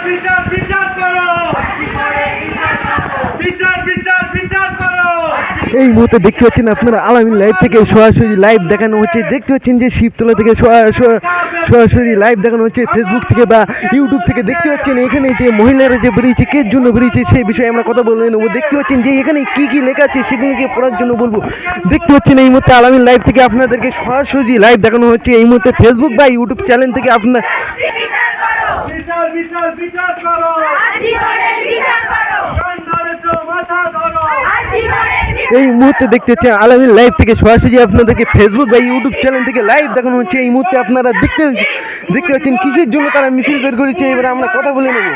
বিচার বিচার করো, বিচার বিচার বিচার করো। এই মুহূর্তে দেখতে পাচ্ছেন আপনারা আলামিন লাইভ থেকে সরাসরি লাইভ দেখানো হচ্ছে। দেখতে পাচ্ছেন যে শিবতলা থেকে সরাসরি লাইভ দেখানো হচ্ছে, ফেসবুক থেকে বা ইউটিউব থেকে। দেখতে পাচ্ছেন এখানে যে মহিলারা যে বেরিয়েছে, কের জন্য বেরিয়েছে সেই বিষয়ে আমরা কথা বলে নেবো। দেখতে পাচ্ছেন যে এখানে কি কি লেখা আছে সেগুলোকে পড়ার জন্য বলবো। দেখতে পাচ্ছেন এই মুহূর্তে আলামিন লাইভ থেকে আপনাদেরকে সরাসরি লাইভ দেখানো হচ্ছে। এই মুহূর্তে ফেসবুক বা ইউটিউব চ্যানেল থেকে আপনার বিচার বিচার বিচার করো, কান ধরেছো মাথা ধরো। এই মুহূর্তে দেখতে পাচ্ছেন আলামিন লাইভ থেকে সরাসরি আপনাদেরকে ফেসবুক বা ইউটিউব চ্যানেল থেকে লাইভ দেখানো হচ্ছে। এই মুহূর্তে আপনারা দেখতে পাচ্ছেন কিসের জন্য তারা মিছিল বের করেছে। এবার আমরা কথা বলে নেব।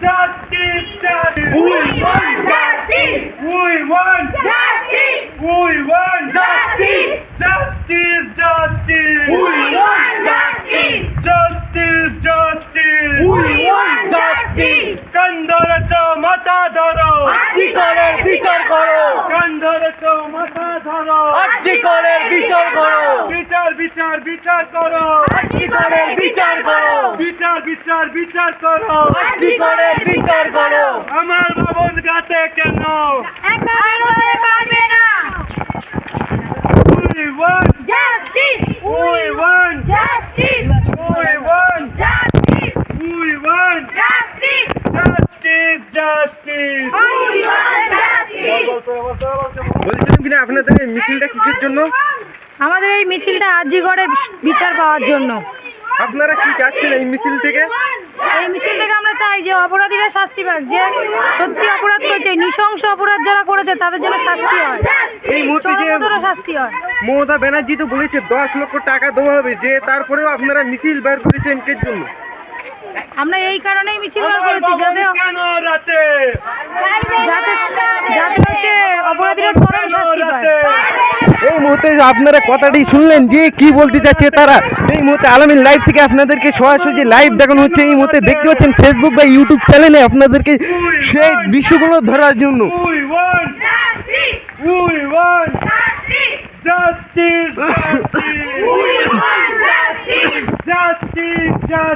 Justice, justice. We want justice. We want justice. We want justice. Justice, justice. We want justice. Justice, justice. We want justice. কান ধরেছো মাথা ধরো, আজই করে বিচার করো, কান ধরেছো মাথা ধরো। আজই করে বিচার করো, বিচার বিচার বিচার করো, আজই করে বিচার করো, বিচার বিচার বিচার করো। আজই করে বিচার করো। আমার বাবন গাতে কেন? একা বেরোতে পারবে না। We want, justice, we want, justice, we want, justice, we want justice, justice, justice. we want justice। বলছিলাম কিনা আপনাদের এই মিছিলটা কিসের জন্য? আমাদের এই মিছিলটা আরজিগড়ের বিচার পাওয়ার জন্য। আপনারা কি চাচ্ছেন এই মিছিল থেকে? এই মিছিল থেকে আমরা চাই যে অপরাধীরা শাস্তি পাক, যে সত্যি অপরাধ করেছে, নৃশংস অপরাধ যারা করেছে তাদের জন্য শাস্তি হয়, এই মুহূর্তে যে চরমতর শাস্তি হয়। মমতা ব্যানার্জি তো বলেছে 10 লক্ষ টাকা দেওয়া হবে, যে তারপরেও আপনারা মিছিল বের করেছেন কের জন্য? আমরা এই কারণেই মিছিল বার আমার করেছি বাবন যাতে কেন রাতে? যাতে যাতে হচ্ছে অপরাধীরা চরম শাস্তি পায়। এই মুহূর্তে আপনারা কথাটি শুনলেন যে কি বলতে চাচ্ছে তারা। এই মুহূর্তে আলামিন লাইভ থেকে আপনাদেরকে সরাসরি লাইভ দেখানো হচ্ছে। এই মুহূর্তে দেখতে পাচ্ছেন ফেসবুক বা ইউটিউব চ্যানেলে আপনাদেরকে সেই দৃশ্যগুলো ধরার জন্য। We want, justice, we want justice, justice, justice. we want justice। Justice, justice.